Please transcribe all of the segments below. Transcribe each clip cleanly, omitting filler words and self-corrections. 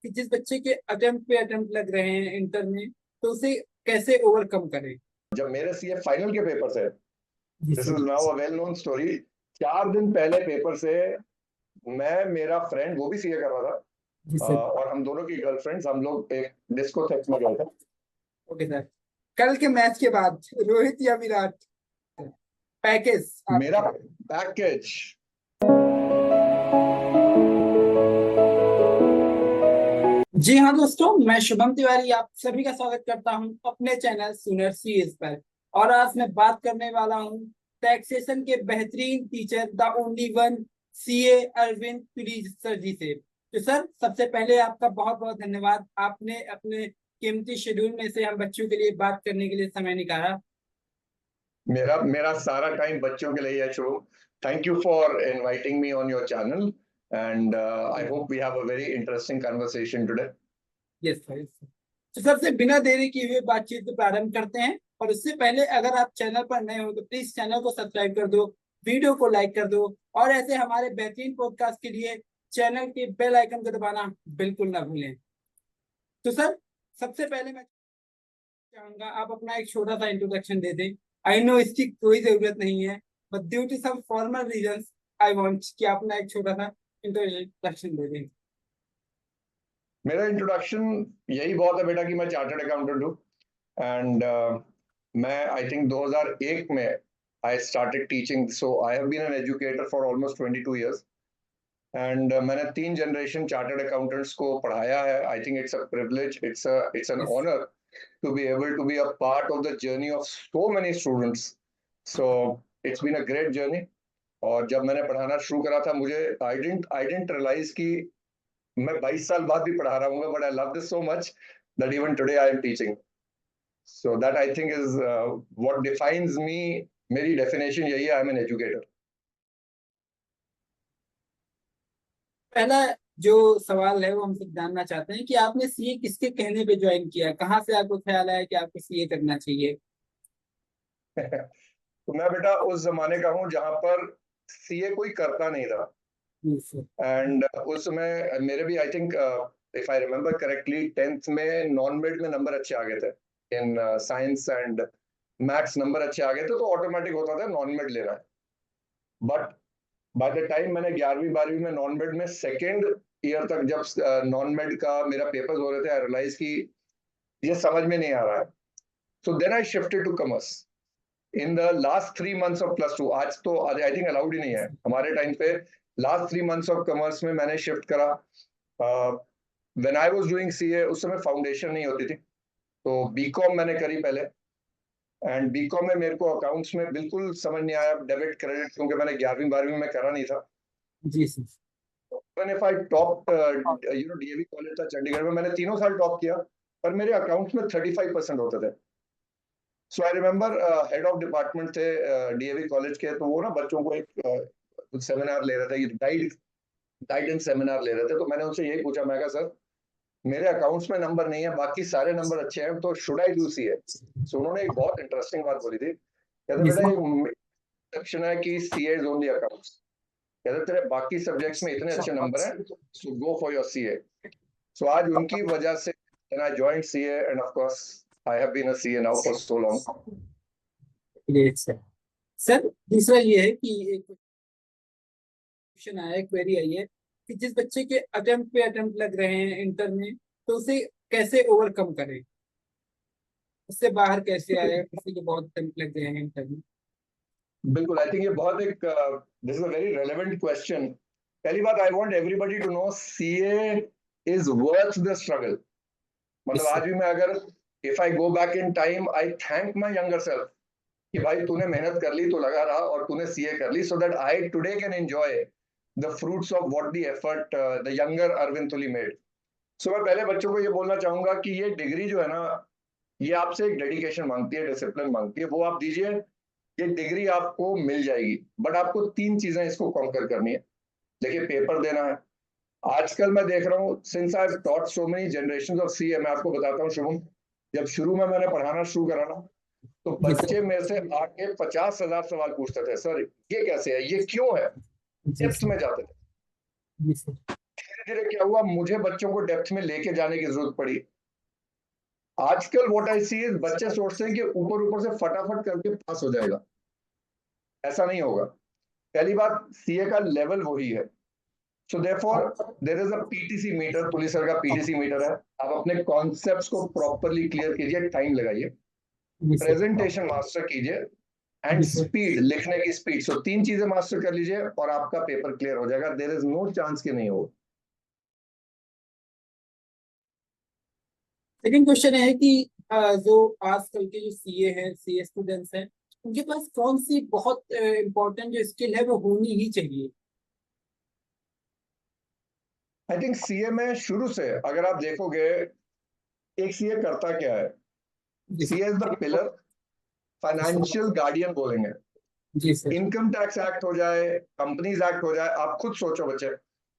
कि जिस बच्चे के अटेम्प्ट लग रहे हैं इंटर में, तो उसे कैसे ओवरकम करें। जब मेरे सीए फाइनल के पेपर से, जी this sir. Is now a well known story, 4 दिन पहले पेपर से मैं, मेरा फ्रेंड वो भी सीए कर रहा था, जी सर। और हम दोनों की गर्लफ्रेंड्स, हम लोग एक डिस्कोथेक में गए थे। Okay sir. कल के मैच के बाद रोहित या विराट, पैकेज मेरा आपका। पैकेज, जी हाँ दोस्तों, मैं शुभम तिवारी आप सभी का स्वागत करता हूं अपने चैनल सुनर सीएस पर। और आज मैं बात करने वाला हूं टैक्सेशन के बेहतरीन teacher the only one CA Arvind Puri sir ji से। तो सर, सबसे पहले आपका बहुत बहुत धन्यवाद, आपने अपने कीमती शेड्यूल में से हम बच्चों के लिए बात करने के लिए समय निकाला। मेरा मेरा सारा टाइम बच्चों के लिए है शुरू। Thank you for inviting me on your channel, and I hope we have a very interesting conversation today. Yes sir. तो सबसे बिना देरी किए हुए बातचीत को प्रारंभ करते हैं। और उससे पहले अगर आप चैनल पर नए हो तो प्लीज चैनल को सब्सक्राइब कर दो, वीडियो को लाइक कर दो, और ऐसे हमारे बेहतरीन पॉडकास्ट के लिए चैनल के बेल आइकन को दबाना बिल्कुल ना भूलें। तो सर, सबसे पहले मैं चाहूंगा आप अपना एक छोटा सा इंट्रोडक्शन दे दें। आई नो इसकी कोई जरूरत नहीं है, but due to some formal reasons I want कि आप अपना एक छोटा सा इंट्रोडक्शन दे दें। मेरा इंट्रोडक्शन यही बहुत है बेटा कि मैं चार्टर्ड अकाउंटेंट हूँ, एंड मैं आई थिंक 2001 में I started teaching, so I have been an educator for almost 22 years, and मैंने 3 जनरेशन चार्टर्ड अकाउंटेंट्स को पढ़ाया है। I think it's a privilege, it's an yes. Honour to be able to be a part of the journey of so many students. So it's been a great journey. और जब मैंने पढ़ाना शुरू करा था, मुझे I didn't realize कि मैं 22 साल बाद भी पढ़ा रहा हूँ, but I love this so much that even today I am teaching. So that I think is what defines me. मेरी definition यही है, I am an educator. पहला जो सवाल है वो हमसे जानना चाहते हैं कि आपने सीए किसके कहने पे ज्वाइन किया, कहाँ से आपको ख्याल आया कि आपको सीए करना चाहिए। तो मैं बेटा उस जमाने का हूँ जहाँ पर सीए कोई करता नहीं था, Yes, एंड उस समय मेरे भी I think, if I remember correctly, 10th में नॉन मेड में नंबर अच्छे आ गए थे, in science and maths number अच्छे आ गए थे, तो ऑटोमेटिक होता था नॉन मेड लेना है। बट बाय द टाइम मैंने 11वीं 12वीं में नॉन मेड में सेकेंड ईयर तक जब नॉन मेड का मेरा पेपर्स हो रहे थे, आई रियलाइज कि ये समझ में नहीं आ रहा है। So then I shifted to commerce in the last 3 months of +2। आज तो आई थिंक अलाउड ही नहीं है, हमारे टाइम पे लास्ट 3 मंथ्स ऑफ कॉमर्स में मैंने शिफ्ट करा। When I was doing CA, उस समय फाउंडेशन नहीं होती थी, तो बीकॉम मैंने करी पहले, एंड बीकॉम में मेरे को अकाउंट्स में बिल्कुल समझ नहीं आया, डेबिट क्रेडिट, क्योंकि मैंने 11वीं 12वीं में करा नहीं था। जी sir. Even if I top, DAV college था चंडीगढ़ में, मैंने तीनों साल टॉप किया, पर मेरे अकाउंट्स में 35% होते थे। So I remember head of department थे डीएवी कॉलेज के, तो वो ना बच्चों को एक सेमिनार ले रहे थे, गाइडेंस सेमिनार ले रहे थे, तो मैंने उनसे यही पूछा, मैं कहा सर, मेरे अकाउंट्स में नंबर नहीं है, बाकी सारे नंबर अच्छे हैं, तो शुड आई डू सीए? सो उन्होंने एक बहुत इंटरेस्टिंग बात बोली थी, कहते जी बेटा सर। एक सेक्शन है कि सीए इज ओनली अकाउंट्स, कहते तेरे बाकी सब्जेक्ट्स में इतने अच्छे नंबर हैं, so go for your CA. So आज उनकी वजह से I joined CA, and of course I have been a CA now for so long. Great sir. Sir, दूसरा ये है कि एक क्वेश्चन आया है, क्वेरी आई है कि जिस बच्चे के अटेम्प्ट लग रहे हैं इंटर में, तो उसे कैसे ओवरकम करें, उससे बाहर कैसे आए, किसी के बहुत अटेम्प्ट लग रहे हैं इंटर में। बिल्कुल, आई थिंक ये बहुत एक, this is a very relevant question. पहली बात, I want everybody to know CA is worth the struggle. मतलब आज भी मैं अगर, if I go back in time, I thank my younger self कि भाई तूने मेहनत कर ली, तो लगा रहा और तूने सीए कर ली, so that I today can enjoy the fruits of what the effort the younger Arvind Tuli made. सो मैं पहले बच्चों को ये बोलना चाहूंगा कि ये डिग्री जो है ना, ये आपसे एक डेडिकेशन मांगती है, डिसिप्लिन मांगती है, वो आप दीजिए, ये डिग्री आपको मिल जाएगी। बट आपको 3 चीजें इसको कॉन्कर करनी है। देखिए, पेपर देना है। आजकल मैं देख रहा हूँ, since I have taught so many generations of CA, मैं आपको बताता हूँ शुभम, जब शुरू में मैंने पढ़ाना शुरू करा ना, तो जी सर। बच्चे मेरे से आके 50,000 सवाल पूछते थे, सर ये कैसे है, ये क्यों है, जी डेप्थ सर। में जाते थे। जी सर। धीरे धीरे क्या हुआ, मुझे बच्चों को डेप्थ में लेके जाने की जरूरत पड़ी। आजकल व्हाट आई सी इज बच्चे सोचते हैं कि ऊपर ऊपर से फटाफट करके पास हो जाएगा, ऐसा नहीं होगा। पहली बात, सीए का लेवल वही है। So therefore there is a PTC meter, police का पीटीसी मीटर है। आप अपने कॉन्सेप्ट्स को प्रॉपरली क्लियर कीजिए, टाइम लगाइए, जी सर। प्रेजेंटेशन मास्टर कीजिए, एंड जी सर। स्पीड, लिखने की स्पीड। सो 3 चीजें मास्टर कर लीजिए और आपका पेपर क्लियर हो जाएगा। देयर इज नो चांस कि नहीं हो। सेकंड क्वेश्चन है कि जो आजकल के जो सीए हैं, सीए स्टूडेंट्स हैं, उनके पास कौन सी बहुत इम्पोर्टेंट जो स्किल है वो होनी ही चाहिए? आई थिंक सीए में शुरू से अगर आप देखोगे, एक सीए करता क्या है, जी CA is the pillar, financial guardian बोलेंगे। जी सर। इनकम टैक्स एक्ट हो जाए, कंपनीज एक्ट हो जाए, आप खुद सोचो बच्चे,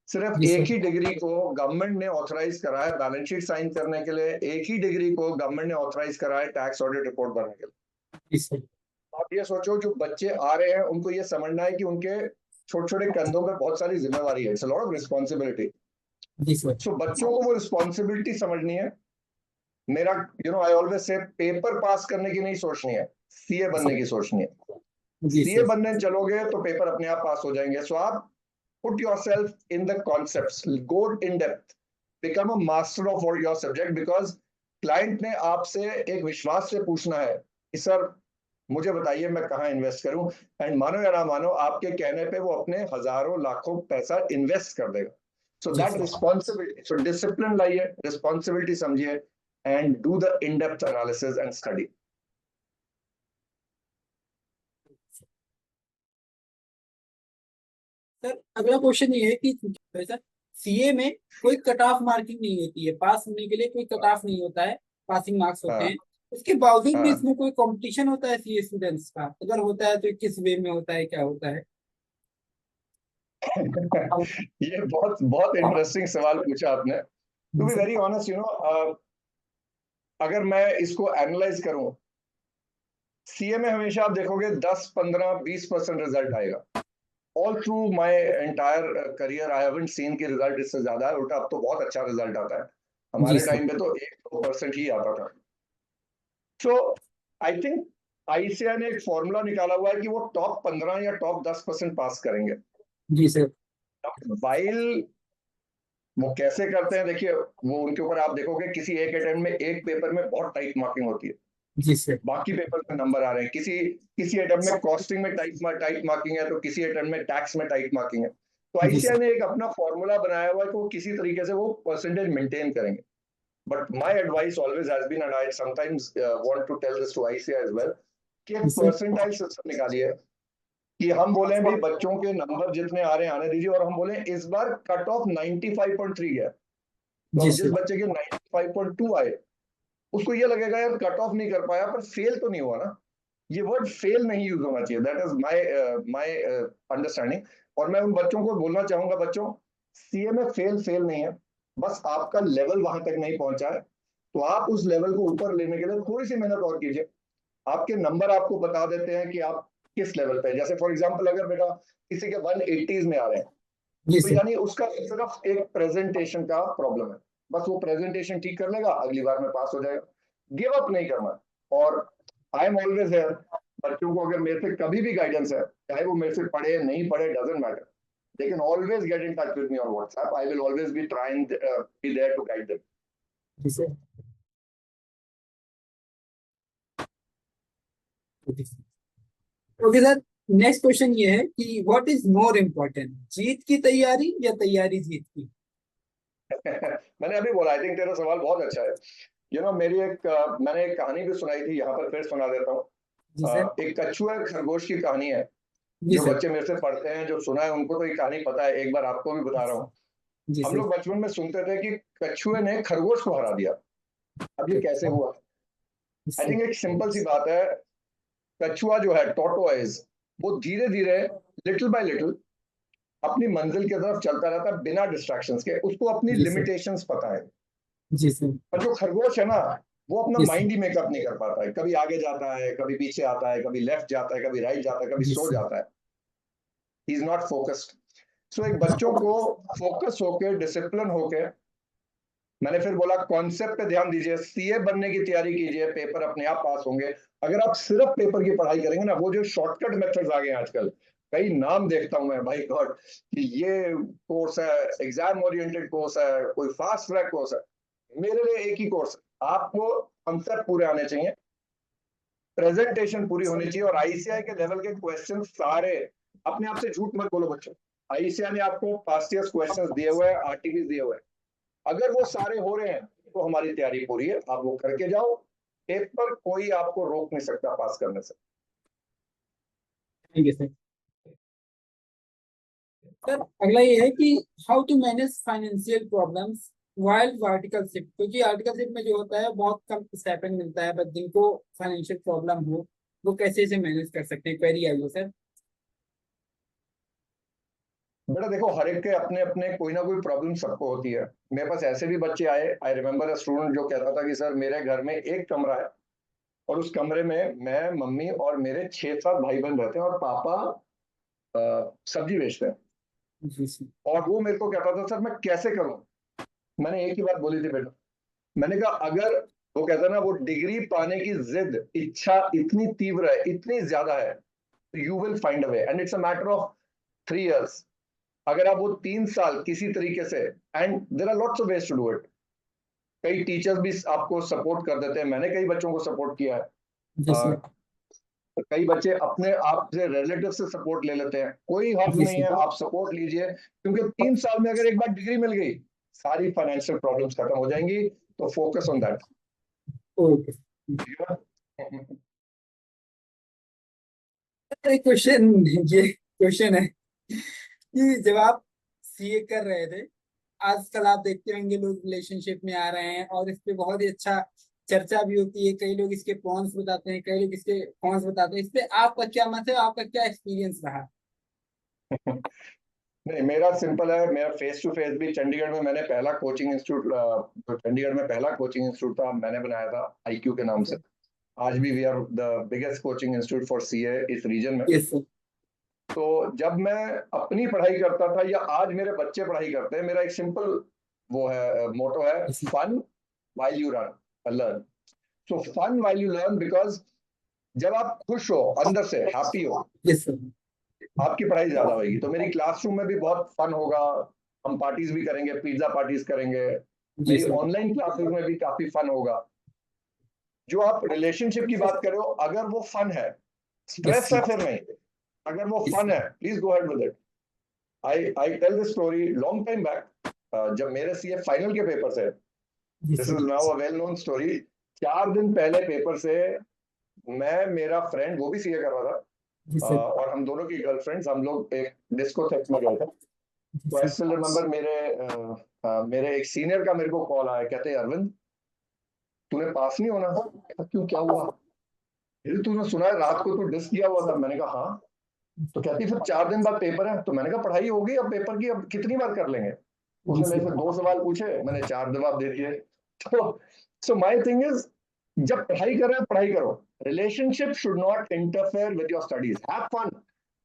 सिर्फ जी एक सर। ही डिग्री को गवर्नमेंट ने ऑथराइज करा है बैलेंस शीट साइन करने के लिए, एक ही डिग्री को गवर्नमेंट ने ऑथराइज करा है टैक्स ऑडिट रिपोर्ट भरने के लिए। जी सर। आप ये सोचो, जो बच्चे आ रहे हैं उनको ये समझना है कि उनके छोटे छोटे कंधों पे बहुत सारी जिम्मेवारी है, it's a lot of responsibility. जी सर। सो बच्चों को वो रिस्पॉन्सिबिलिटी समझनी है। मेरा I always say, paper pass करने की नहीं सोचनी है, सीए बनने की सोचनी है। जी सीए सर। बनने चलोगे तो पेपर अपने आप पास हो जाएंगे। सो आप put yourself in the concepts, go in depth, become a master of your subject, because client ने आपसे एक विश्वास से पूछना है कि सर मुझे बताइए मैं कहाँ इन्वेस्ट करूं, एंड मानो या ना मानो आपके कहने पे वो अपने हजारों लाखों पैसा इन्वेस्ट कर देगा। सो जी that sir. Responsibility, so discipline लाइए, रिस्पॉन्सिबिलिटी समझिए, and do the in depth analysis and study. Sir अगला क्वेश्चन ये है कि सर सीए में कोई कट ऑफ मार्किंग नहीं होती है, पास होने के लिए कोई कट ऑफ नहीं होता है, पासिंग मार्क्स होते हैं। हाँ उसके बावजूद भी हाँ। इसमें कोई कंपटीशन होता है सीए स्टूडेंट्स का? अगर होता है तो किस वे में होता है, क्या होता है? ये बहुत बहुत इंटरेस्टिंग सवाल पूछा आपने। टू जी बी सर। वेरी ऑनेस्ट, अगर मैं इसको एनालाइज करूं, सीए में हमेशा आप देखोगे 10, 15, 20% रिजल्ट आएगा। All through my entire career I haven't seen की रिजल्ट इससे ज्यादा है, उल्टा अब तो बहुत अच्छा रिजल्ट आता है। जी हमारे सर। टाइम पे तो 1-2% ही आता था। सो आई थिंक आईसीआई ने एक फॉर्मूला निकाला हुआ है कि वो टॉप 15 या टॉप 10% पास करेंगे। जी सर। वाइल वो कैसे करते हैं, देखिए, वो उनके ऊपर आप देखोगे, किसी एक अटेम्प्ट में एक पेपर में बहुत टाइट मार्किंग होती है, जी सर। बाकी पेपर में नंबर आ रहे हैं। किसी किसी अटेम्प्ट में कॉस्टिंग में टाइट मार्किंग है, तो किसी अटेम्प्ट में टैक्स में टाइट मार्किंग है। तो जी आईसीआई सर। ने एक अपना फॉर्मूला बनाया हुआ है कि वो किसी तरीके से वो परसेंटेज मेंटेन करेंगे। But my advice always has been, and I sometimes want to tell this to ICI as well, कि एक जी सर। परसेंटाइल सिस्टम निकालिए, कि हम बोले भाई बच्चों के नंबर जितने आ रहे हैं आने दीजिए, और हम बोले इस बार कट ऑफ 95.3 है, तो जी अब जिस सर। बच्चे के 95.2 आए, उसको ये लगेगा यार कट ऑफ नहीं कर पाया, पर फेल तो नहीं हुआ ना। ये वर्ड फेल नहीं यूज होना चाहिए, दैट इज माय अंडरस्टैंडिंग। और मैं उन बच्चों को बोलना चाहूंगा, बच्चों, सीए में फेल फेल नहीं है, बस आपका लेवल वहां तक नहीं पहुंचा है, तो आप उस लेवल को ऊपर लेने के लिए थोड़ी सी मेहनत और कीजिए। आपके नंबर आपको बता देते हैं कि आप किस लेवल पे, जैसे फॉर एग्जांपल अगर बेटा किसी के 180s में आ रहे हैं, जी तो सर। यानी उसका सिर्फ एक प्रेजेंटेशन का प्रॉब्लम है, बस वो प्रेजेंटेशन ठीक कर लेगा, अगली बार में पास हो जाएगा। गिव अप नहीं करना। और आई एम ऑलवेज हेयर, बच्चों को अगर मेरे से कभी भी गाइडेंस है, चाहे वो मेरे से पढ़े नहीं पढ़े, doesn't matter, they can always get in touch with me on WhatsApp. I will always be trying be there to guide them. जी sir. Okay sir, next question ये है कि व्हाट इज मोर इम्पोर्टेंट, जीत की तैयारी या तैयारी जीत की? मैंने अभी बोला, आई थिंक तेरा सवाल बहुत अच्छा है। मेरी मैंने एक कहानी भी सुनाई थी, यहाँ पर फिर सुना देता हूँ। जी सर। एक कछुआ खरगोश की कहानी है। जी जो सर। बच्चे मेरे से पढ़ते हैं, जो सुना है, उनको तो ये कहानी पता है, एक बार आपको भी बता रहा हूँ। जी हम सर। लोग बचपन में सुनते थे कि कछुए ने खरगोश को हरा दिया। अब ये कैसे हुआ? आई थिंक एक सिंपल सी बात है, कछुआ जो है, टॉर्टोइज, वो धीरे धीरे, लिटिल बाय लिटिल, अपनी मंजिल की तरफ चलता रहता है बिना डिस्ट्रैक्शंस के, उसको अपनी जी सर। लिमिटेशंस पता है। जी सर। पर जो खरगोश है ना, वो अपना जी सर। माइंड ही मेकअप नहीं कर पाता है, कभी आगे जाता है, कभी पीछे आता है, कभी लेफ्ट जाता है, कभी राइट जाता है, कभी जी सो सर। जाता है। He is not focused. So एक बच्चों को फोकस होके, डिसिप्लिन होके, मैंने फिर बोला कॉन्सेप्ट पे ध्यान दीजिए, सीए बनने की तैयारी कीजिए, पेपर अपने आप पास होंगे। अगर आप सिर्फ पेपर की पढ़ाई करेंगे ना, वो जो शॉर्टकट मेथड्स आ गए हैं आजकल, कई नाम देखता हूं मैं भाई गॉड कि ये कोर्स है, एग्जाम ओरिएंटेड कोर्स है, कोई फास्ट ट्रैक कोर्स है। मेरे लिए एक ही कोर्स है, आपको कॉन्सेप्ट पूरे आने चाहिए, प्रेजेंटेशन पूरी होनी चाहिए, और आईसीआई के लेवल के क्वेश्चन सारे, अपने आप से झूठ मत बोलो बच्चों, आईसीआई ने आपको पास्ट ईयर क्वेश्चंस दिए हुए हैं, आरटीवी दिए हुए हैं, अगर वो सारे हो रहे हैं तो हमारी तैयारी पूरी है, आप वो करके जाओ, पेपर कोई आपको रोक नहीं सकता पास करने से। ठीक है सर। सर अगला ये है कि how to manage financial problems while articleship, क्योंकि आर्टिकलशिप में जो होता है बहुत कम स्टाइपेंड मिलता है, बट जिनको फाइनेंशियल प्रॉब्लम हो वो कैसे इसे मैनेज कर सकते हैं, क्वेरी आई है सर। बेटा देखो, हर एक के अपने अपने कोई ना कोई प्रॉब्लम सबको होती है। मेरे पास ऐसे भी बच्चे आए, आई रिमेम्बर अ स्टूडेंट जो कहता था कि सर मेरे घर में एक कमरा है, और उस कमरे में मैं, मम्मी और मेरे 6-7 भाई बहन रहते हैं, और पापा सब्जी बेचते हैं। जी सर। और वो मेरे को कहता था सर मैं कैसे करूं। मैंने एक ही बात बोली थी बेटा, मैंने कहा अगर, वो कहता ना, वो डिग्री पाने की जिद, इच्छा इतनी तीव्र है, इतनी ज्यादा है, you will find a way, and it's a matter of 3 years. अगर आप वो 3 साल किसी तरीके से, and there are lots of ways to do it, कई टीचर्स भी आपको सपोर्ट कर देते हैं, मैंने कई बच्चों को सपोर्ट किया है, जी सर। कई बच्चे अपने आप से, रिलेटिव से सपोर्ट ले लेते हैं, कोई हर्ज जी नहीं है, सर। आप सपोर्ट लीजिए, क्योंकि 3 साल में अगर एक बार डिग्री मिल गई, सारी फाइनेंशियल प्रॉब्लम्स खत्म हो जाएंगी, तो फोकस ऑन दैट। ओके। एक क्वेश्चन, ये क्वेश्चन है कि जब आप सीए कर रहे थे, आजकल आप देखते होंगे लोग रिलेशनशिप में आ रहे हैं और इस पे बहुत ही अच्छा चर्चा भी होती है, कई लोग इसके कॉन्स बताते हैं, कई लोग इसके कॉन्स बताते हैं, इस पे आपका क्या मत है, आपका क्या एक्सपीरियंस रहा? नहीं, मेरा सिंपल है, मेरा फेस टू फेस भी चंडीगढ़ में, मैंने पहला कोचिंग इंस्टीट्यूट, जो चंडीगढ़ में पहला कोचिंग इंस्टीट्यूट था, मैंने बनाया था आईक्यू के नाम से। आज भी we are the biggest coaching institute for CA इस रीजन में। Yes sir. तो जब मैं अपनी पढ़ाई करता था, या आज मेरे बच्चे पढ़ाई करते हैं, मेरा एक सिंपल वो है, मोटो है, fun while you run learn. So fun while you learn, because जब आप खुश हो, अंदर से हैप्पी हो, यस सर। आपकी पढ़ाई ज्यादा होगी। तो मेरी क्लासरूम में भी बहुत फन होगा, हम पार्टीज भी करेंगे, पिज्जा पार्टीज करेंगे, जी मेरी सर। ऑनलाइन क्लासेस में भी काफी फन होगा। जो आप रिलेशनशिप की बात कर रहे हो, अगर वो फन है, यस स्ट्रेस है फिर नहीं, अगर वो फन सर। है, please go ahead with it. I tell this story long time back, जब मेरे सीए फाइनल के पेपर से, जी this sir. Is now a well known story, 4 दिन पहले पेपर से, मैं, मेरा फ्रेंड, वो भी सीए कर रहा था, जी सर। और हम दोनों की गर्लफ्रेंड्स, हम लोग एक डिस्कोथेक में गए थे। तो आई स्टिल रिमेम्बर, मेरे एक सीनियर का मेरे को कॉल आया, कहते हैं अरविंद तूने पास नहीं होना। क्यों, क्या हुआ? यदि तूने सुना है रात को तू डिस्क किया हुआ था। मैंने कहा हाँ। तो कहती फिर 4 दिन बाद पेपर है। तो मैंने कहा पढ़ाई होगी, अब पेपर की अब कितनी बार कर लेंगे। जी उसने मेरे सर। से 2 सवाल पूछे, मैंने 4 जवाब दे दिए। तो सो माई थिंग इज, जब पढ़ाई कर रहे हैं पढ़ाई करो, relationship should not interfere with your studies, have fun,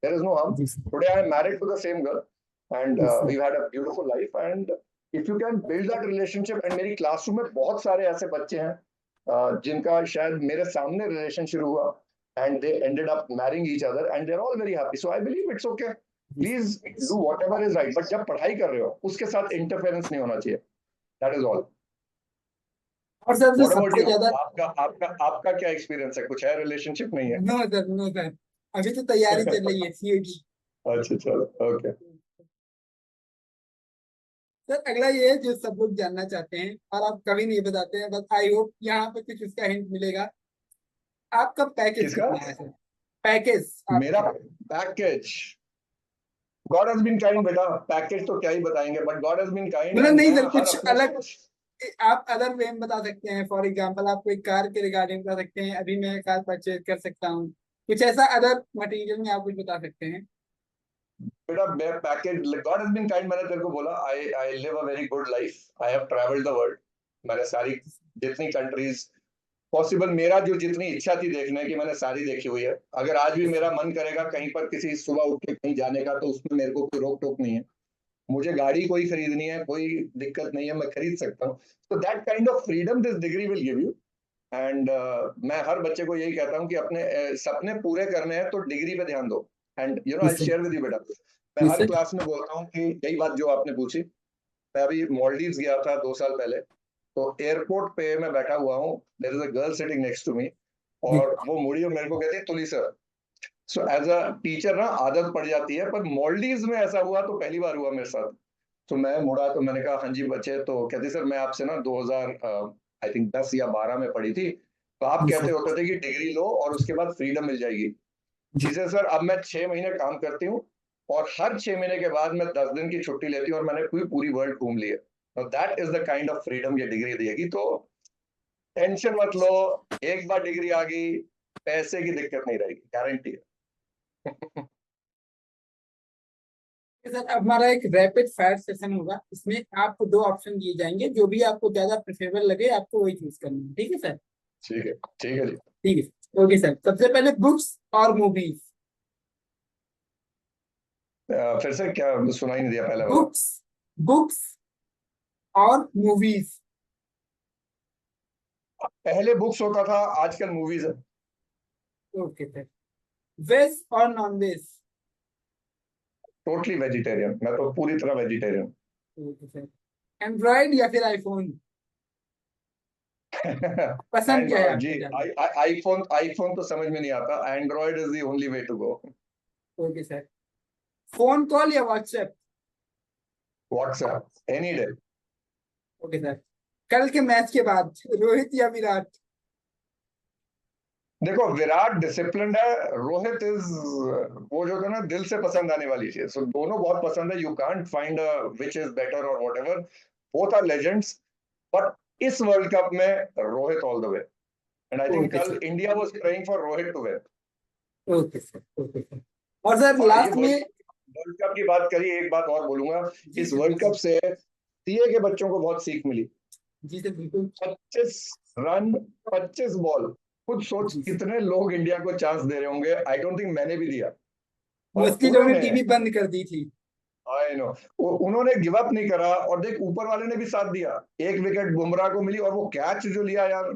there is no harm. जी sir. Today I am married to the same girl, and जी sir. We had a beautiful life, and if you can build that relationship, and मेरी classroom में बहुत सारे ऐसे बच्चे हैं जिनका शायद मेरे सामने रिलेशन शुरू हुआ, and they ended up marrying each other, and they're all very happy. So I believe it's okay, please do whatever is right, but जब पढ़ाई कर रहे हो उसके साथ इंटरफेरेंस नहीं होना चाहिए, that is all. और सर जो What about सबसे you? ज्यादा, आपका आपका आपका क्या एक्सपीरियंस है? कुछ है, रिलेशनशिप नहीं है? नो सर, नो सर, अभी तो तैयारी चल रही है सीएटी। अच्छा, चलो, ओके। सर अगला ये है जो सब लोग जानना चाहते हैं और आप कभी नहीं बताते हैं, बस आई होप यहाँ पे कुछ उसका हिंट मिलेगा। आपका पैकेज किसका? कितना है सर? पैकेज मेरा आपका। Package, God has been kind बेटा, पैकेज तो क्या ही बताएंगे, but God has been kind, मतलब एंड नहीं मैं सर, हर कुछ अपने अलग आप अदर वे में बता सकते हैं, फॉर एग्जांपल आप कोई कार के रिगार्डिंग बता सकते हैं, अभी मैं कार परचेज कर सकता हूँ, कुछ ऐसा अदर मटेरियल में आप कुछ बता सकते हैं। बेटा मैं package, God has been kind, मैंने तेरे को बोला, I I live a very good life, I have travelled the world, मैंने सारी जितनी कंट्रीज पॉसिबल, मेरा जो जितनी इच्छा थी देखने की, मैंने सारी देखी हुई है। अगर आज भी मेरा मन करेगा कहीं पर किसी सुबह उठ के कहीं जाने का, तो उसमें मेरे को कोई रोक टोक नहीं है। मुझे गाड़ी कोई खरीदनी है, कोई दिक्कत नहीं है, मैं खरीद सकता हूँ। तो that kind of freedom this degree will give you. And मैं हर बच्चे को यही कहता हूँ कि अपने सपने पूरे करने हैं तो डिग्री पे ध्यान दो। एंड यू नो जी I sir. Share with you बेटा, मैं जी हर सर। क्लास में बोलता हूँ कि यही बात जो आपने पूछी। मैं अभी मॉलडीव्स गया था 2 साल पहले, तो एयरपोर्ट पे मैं बैठा हुआ हूँ, there is a girl sitting next to me, जी और वो मुड़ी और मेरे को कहती है Tuli sir. So as a teacher ना आदत पड़ जाती है, पर मॉलडीव्स में ऐसा हुआ तो पहली बार हुआ मेरे साथ। तो मैं मुड़ा तो मैंने कहा हाँ जी बच्चे, तो कहती सर मैं आपसे ना 2000 आई थिंक 10 या 12 में पढ़ी थी, तो आप जी कहते सर। होते थे कि डिग्री लो और उसके बाद फ्रीडम मिल जाएगी। जी इसे सर अब मैं 6 महीने काम करती हूँ, और हर 6 महीने के बाद मैं 10 दिन की छुट्टी लेती हूँ, और मैंने पूरी वर्ल्ड घूम ली है। That is the kind of freedom ये डिग्री देगी। तो टेंशन मत लो, एक बार डिग्री आ गई, पैसे की दिक्कत नहीं रहेगी, गारंटी है। सर, अब हमारा एक रैपिड फायर सेशन होगा, इसमें आपको दो ऑप्शन दिए जाएंगे, जो भी आपको ज्यादा प्रेफरेबल लगे आपको वही चूज करना है, ठीक है सर? ठीक है, ठीक है जी। ठीक है, ओके सर। सबसे पहले बुक्स और मूवीज। फिर से क्या, सुनाई नहीं दिया पहले वाला। बुक्स, बुक्स और मूवीज। पहले बुक्स होता था, आजकल मूवीज है। Okay sir. वेज और नॉन वेज। टोटली वेजिटेरियन, मैं तो पूरी तरह वेजिटेरियन। Okay sir. एंड्रॉइड या फिर आईफोन, पसंद क्या है एंड्रॉइड जी। आपको ज्यादा? आईफोन आईफोन तो समझ में नहीं आता, Android is the only way to go. Okay sir. Phone call या WhatsApp? WhatsApp any day. Okay sir. कल के मैच के बाद रोहित या विराट? देखो विराट डिसिप्लिन्ड है, रोहित इज वो जो है ना दिल से पसंद आने वाली चीज। सो दोनों बहुत पसंद है, you can't find which is better और whatever, both are legends. But इस वर्ल्ड कप में Rohit all the way, and I think okay कल sir. India was praying for Rohit to win. Okay sir. Okay sir. और sir और ये last में। World cup की बात करी, एक बात और बोलूंगा, जी इस सर वर्ल्ड कप बिल्कुल। से सीए के बच्चों को बहुत सीख मिली। जी सर बिल्कुल। 25 रन, 25 बॉल, खुद सोच जी सर। कितने लोग इंडिया को चांस दे रहे होंगे। आई डोंट थिंक मैंने भी दिया, और मोस्टली लोगों ने उन्होंने, टीवी बंद कर दी थी। आई नो, उन्होंने गिव अप नहीं करा, और देख ऊपर वाले ने भी साथ दिया। एक विकेट बुमराह को मिली, और वो कैच जो लिया यार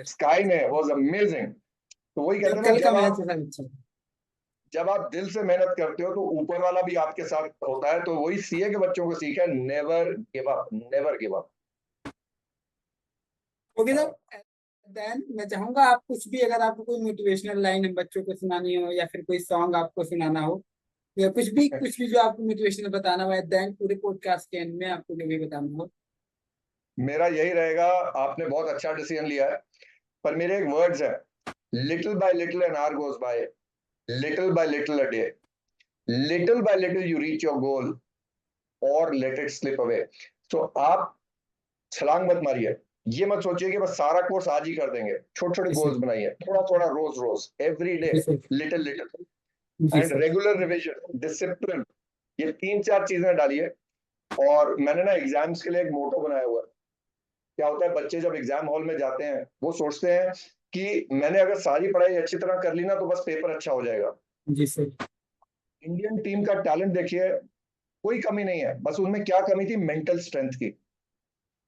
स्काई ने, वाज अमेजिंग। तो वही कहते सर हैं ना, कल का मैच था अच्छा। जब आप दिल से मेहनत करते हो तो ऊपर वाला भी आपके साथ होता है। तो वही सीए के बच्चों को सीखा है, never give up, never give up. Okay sir. Then मैं चाहूंगा आप कुछ भी, अगर आपको कोई मोटिवेशनल लाइन हम बच्चों को सुनानी हो, या फिर कोई सॉन्ग आपको सुनाना हो, या कुछ भी जो आपको मोटिवेशनल बताना हो, देन पूरे पॉडकास्ट के एंड में आपको जो भी बताना हो। मेरा यही रहेगा, आपने बहुत अच्छा डिसीजन लिया है, पर मेरे एक वर्ड्स है, little bye little an hour goes by, little bye little a day, little bye little you reach your goal, और लेट इट स्लिप अवे। तो आप छलांग मत मारिए, ये मत सोचिए कि बस सारा कोर्स आज ही कर देंगे। छोटे छोटे जी सर। गोल्स बनाइए, थोड़ा थोड़ा, रोज रोज, एवरी डे, जी सर। लिटिल लिटिल, जी and sir. Regular revision, discipline, ये 3-4 चीजें डालिए। और मैंने ना एग्जाम्स के लिए एक मोटो बनाया हुआ है। क्या होता है, बच्चे जब एग्जाम हॉल में जाते हैं वो सोचते हैं कि मैंने अगर सारी पढ़ाई अच्छी तरह कर ली ना तो बस पेपर अच्छा हो जाएगा। जी सर। इंडियन टीम का टैलेंट देखिए, कोई कमी नहीं है, बस उनमें क्या कमी थी, मेंटल स्ट्रेंथ की।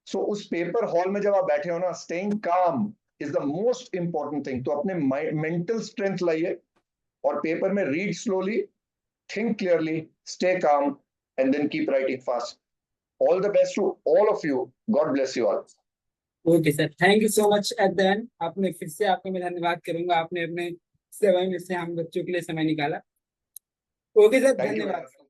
सो उस पेपर हॉल में जब आप बैठे हो ना, स्टेइंग काम is the most important thing. तो अपने मेंटल स्ट्रेंथ लाइए, और पेपर में read slowly, think clearly, stay calm, and then keep writing fast. All the best to all of you. God bless you all. Okay sir, thank you so much. At the end आपने फिर से, आपका मैं धन्यवाद करूंगा, आपने अपने समय में से हम बच्चों के लिए समय निकाला। ओके सर, Thank you, धन्यवाद। madam.